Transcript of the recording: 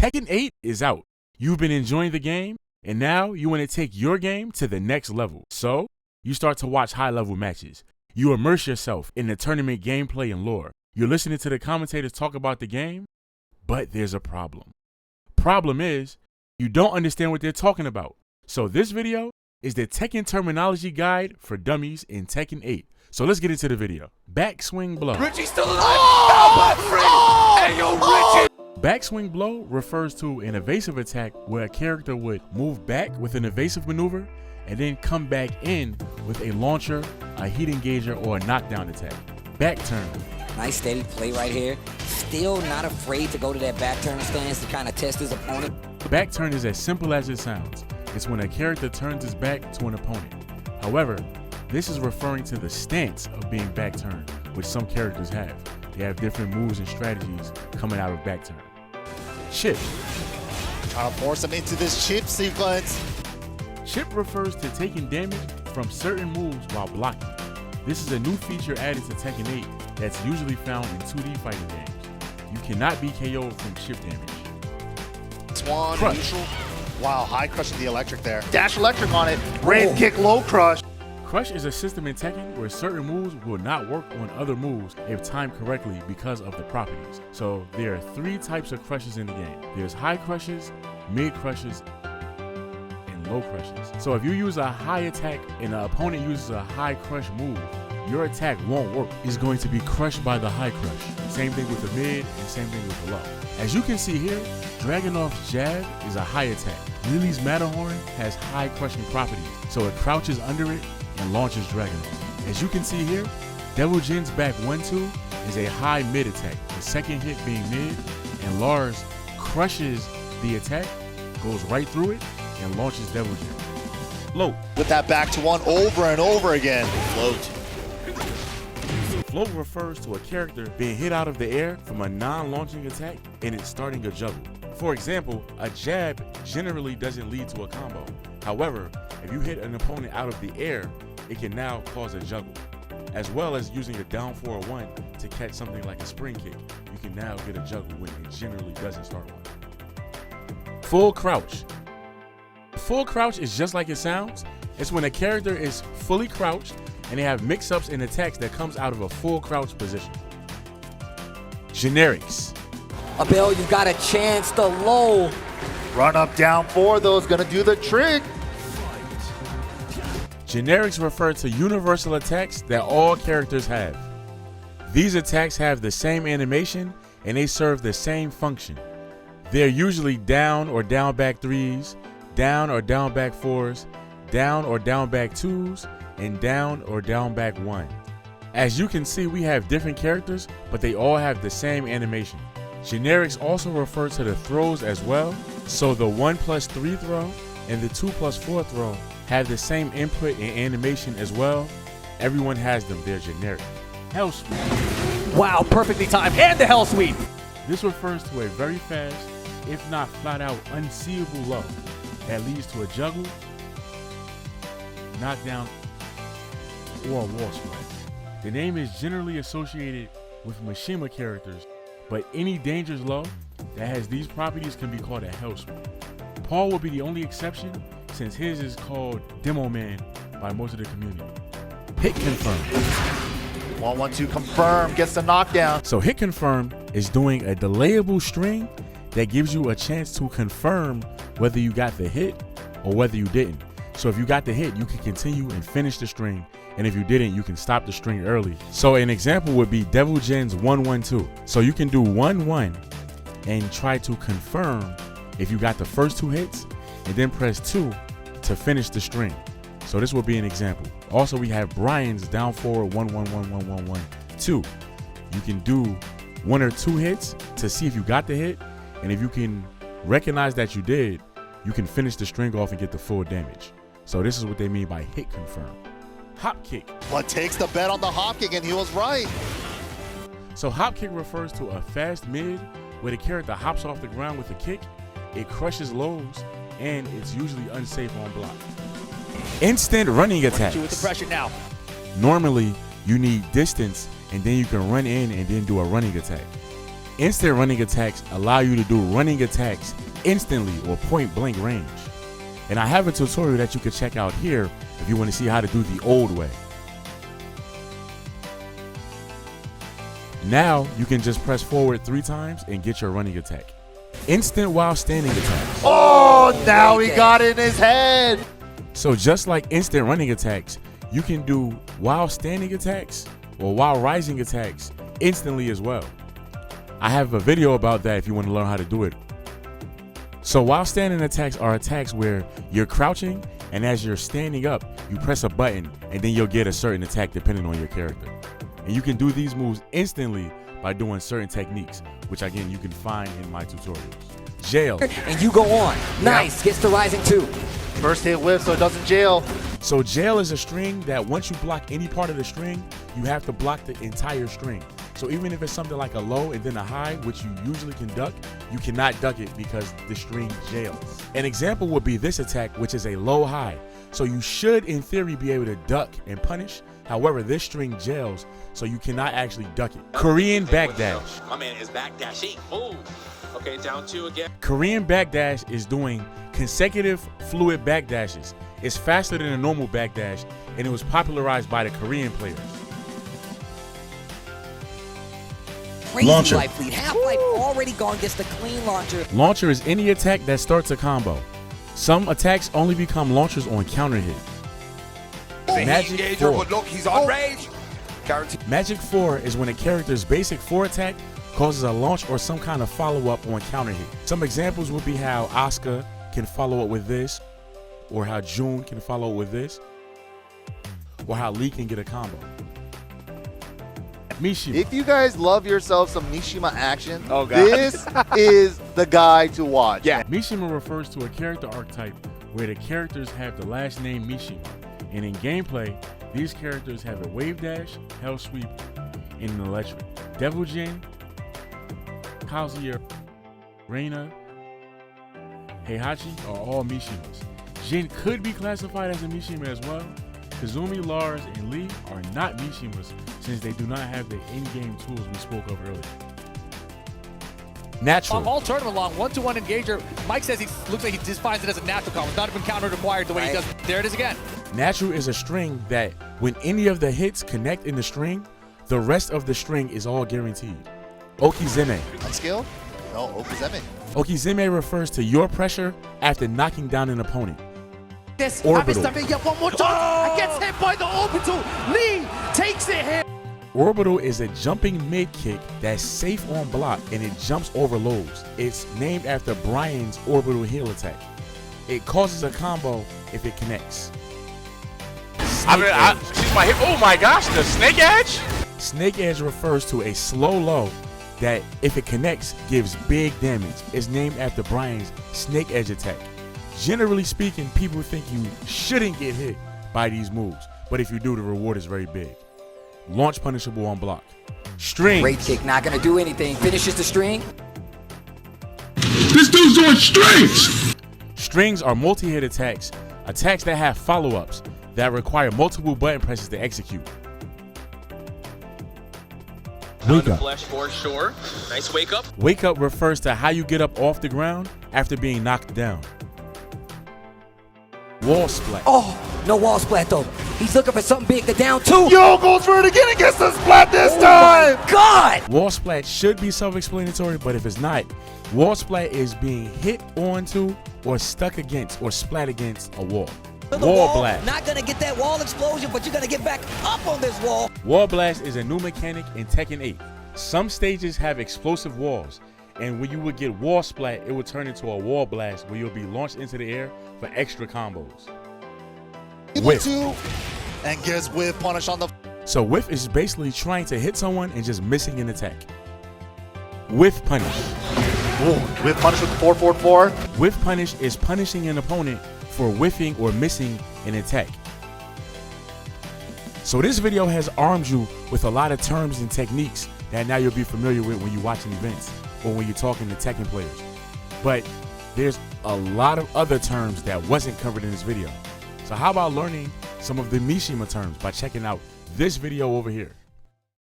Tekken 8 is out. You've been enjoying the game, and now you want to take your game to the next level. So, you start to watch high-level matches. You immerse yourself in the tournament gameplay and lore. You're listening to the commentators talk about the game, but there's a problem. Problem is, you don't understand what they're talking about. So this video is the Tekken terminology guide for dummies in Tekken 8. So let's get into the video. Backswing blow. Richie's still alive! Oh, my friend! Hey, yo, Richie! Backswing blow refers to an evasive attack where a character would move back with an evasive maneuver and then come back in with a launcher, a heat engager, or a knockdown attack. Back turn. Nice steady play right here. Still not afraid to go to that back turn stance to kind of test his opponent. Back turn is as simple as it sounds. It's when a character turns his back to an opponent. However, this is referring to the stance of being back turned, which some characters have. They have different moves and strategies coming out of back turn. Chip. Trying to force him into this chip sequence. Chip refers to taking damage from certain moves while blocking. This is a new feature added to Tekken 8 that's usually found in 2D fighting games. You cannot be KO'd from chip damage. Swan, Crush. neutral. Wow, high crushing the electric there. Dash electric on it. Brave kick, low crush. Crush is a system in Tekken where certain moves will not work on other moves if timed correctly because of the properties. So there are 3 types of crushes in the game. There's high crushes, mid crushes, and low crushes. So if you use a high attack and the opponent uses a high crush move, your attack won't work. It's going to be crushed by the high crush. Same thing with the mid and same thing with the low. As you can see here, Dragunov's jab is a high attack. Lily's Matterhorn has high crushing properties, so it crouches under it and launches Dragunov. As you can see here, Devil Jin's back 1-2 is a high mid attack, the second hit being mid, and Lars crushes the attack, goes right through it, and launches Devil Jin. Low. With that back to one over and over again. Float. Float refers to a character being hit out of the air from a non-launching attack and it's starting a juggle. For example, a jab generally doesn't lead to a combo. However, if you hit an opponent out of the air, it can now cause a juggle. As well as using a down 4-1 to catch something like a spring kick, you can now get a juggle when it generally doesn't start one. Full crouch. Full crouch is just like it sounds. It's when a character is fully crouched and they have mix-ups in attacks that comes out of a full crouch position. Generics. Abel, you've got a chance to low. Run up down 4 though is gonna do the trick. Generics refer to universal attacks that all characters have. These attacks have the same animation and they serve the same function. They're usually down or down back 3s, down or down back 4s, down or down back 2s, and down or down back 1. As you can see, we have different characters, but they all have the same animation. Generics also refer to the throws as well, so the 1+3 throw and the 2+4 throw have the same input and animation as well. Everyone has them, they're generic. Hell sweep. Wow, perfectly timed, and the hell sweep! This refers to a very fast, if not flat out unseeable low that leads to a juggle, knockdown, or a wall splash. The name is generally associated with Mishima characters, but any dangerous low that has these properties can be called a hell sweep. Paul will be the only exception since his is called Demo Man by most of the community. Hit confirm. 1-1-2 confirm, gets the knockdown. So hit confirm is doing a delayable string that gives you a chance to confirm whether you got the hit or whether you didn't. So if you got the hit, you can continue and finish the string, and if you didn't, you can stop the string early. So an example would be Devil Jin's 1-1-2. So you can do 1-1 and try to confirm if you got the first 2 hits, and then press 2 to finish the string. So this would be an example. Also, we have Brian's down forward 1-1-1-1-1-1-2. You can do 1 or 2 hits to see if you got the hit, and if you can recognize that you did, you can finish the string off and get the full damage. So this is what they mean by hit confirm. Hop kick. But takes the bet on the hop kick, and he was right. So hop kick refers to a fast mid where the character hops off the ground with a kick, it crushes lows, and it's usually unsafe on block. Instant running attacks. With the pressure now. Normally, you need distance, and then you can run in and then do a running attack. Instant running attacks allow you to do running attacks instantly or point blank range. And I have a tutorial that you can check out here if you want to see how to do the old way. Now you can just press forward 3 times and get your running attack. Instant while standing attacks. Oh, now he got in his head. So just like instant running attacks, you can do while standing attacks or while rising attacks instantly as well. I have a video about that if you want to learn how to do it. So while standing attacks are attacks where you're crouching, and as you're standing up, you press a button and then you'll get a certain attack depending on your character. And you can do these moves instantly by doing certain techniques, which again you can find in my tutorials. Jail. And you go on. Nice. Gets the rising 2. First hit whiff so it doesn't jail. So jail is a string that once you block any part of the string, you have to block the entire string. So even if it's something like a low and then a high, which you usually can duck, you cannot duck it because the string jails. An example would be this attack, which is a low high. So you should in theory be able to duck and punish. However, this string jails, so you cannot actually duck it. Korean backdash. My man is backdashing. Move. Okay, down 2 again. Korean backdash is doing consecutive fluid backdashes. It's faster than a normal backdash, and it was popularized by the Korean players. Crazy Launcher. life lead. Half-life already gone, gets the clean launcher. Launcher is any attack that starts a combo. Some attacks only become launchers on counter hit. Magic 4. But look, he's on range. Guaranteed. Magic 4 is when a character's basic 4 attack causes a launch or some kind of follow-up on counter hit. Some examples would be how Asuka can follow up with this, or how June can follow up with this, or how Lee can get a combo. Mishima. If you guys love yourself some Mishima action, Oh, God. this is the guy to watch. Yeah. Mishima refers to a character archetype where the characters have the last name Mishima. And in gameplay, these characters have a wave dash, hell sweep, and an electric. Devil Jin, Kazuya, Reina, Heihachi are all Mishimas. Jin could be classified as a Mishima as well. Kazumi, Lars, and Lee are not Mishimas since they do not have the in-game tools we spoke of earlier. Natural. All tournament long, 1-to-1 engager. Mike says he looks like he just finds it as a natural combo. It's not even counter required the way he does. There it is again. Natural is a string that when any of the hits connect in the string, the rest of the string is all guaranteed. Okizeme. Unskilled? No, Okizeme. Okizeme refers to your pressure after knocking down an opponent. This Orbital. one more shot. Gets hit by the orbital. Lee takes it here. Orbital is a jumping mid kick that's safe on block and it jumps over lows. It's named after Brian's orbital heel attack. It causes a combo if it connects. She's my hip. Oh my gosh, the snake edge? Snake Edge refers to a slow low that, if it connects, gives big damage. It's named after Brian's Snake Edge attack. Generally speaking, people think you shouldn't get hit by these moves, but if you do, the reward is very big. Launch punishable on block. String. Great kick, not gonna do anything. Finishes the string. This dude's doing strings! Strings are multi-hit attacks that have follow-ups that require multiple button presses to execute. Wake up. Flesh for sure. Nice wake up. Wake up refers to how you get up off the ground after being knocked down. Wall splat. Oh, no wall splat though. He's looking for something big. The down 2. Yo, goes for it again and gets the splat this Oh time! my God! Wall splat should be self-explanatory, but if it's not, wall splat is being hit onto or stuck against or splat against a wall. To the Wall wall. blast. Not gonna get that wall explosion, but you're gonna get back up on this wall. Wall blast is a new mechanic in Tekken 8. Some stages have explosive walls, and when you would get wall splat, it would turn into a wall blast where you'll be launched into the air for extra combos. Whiff. 2 and gets whiff punish on the. So whiff is basically trying to hit someone and just missing an attack. Whiff punish. Whiff punish with the 444. Whiff punish is punishing an opponent for whiffing or missing an attack. So this video has armed you with a lot of terms and techniques that now you'll be familiar with when you're watching events or when you're talking to Tekken players. But there's a lot of other terms that wasn't covered in this video. So how about learning some of the Mishima terms by checking out this video over here.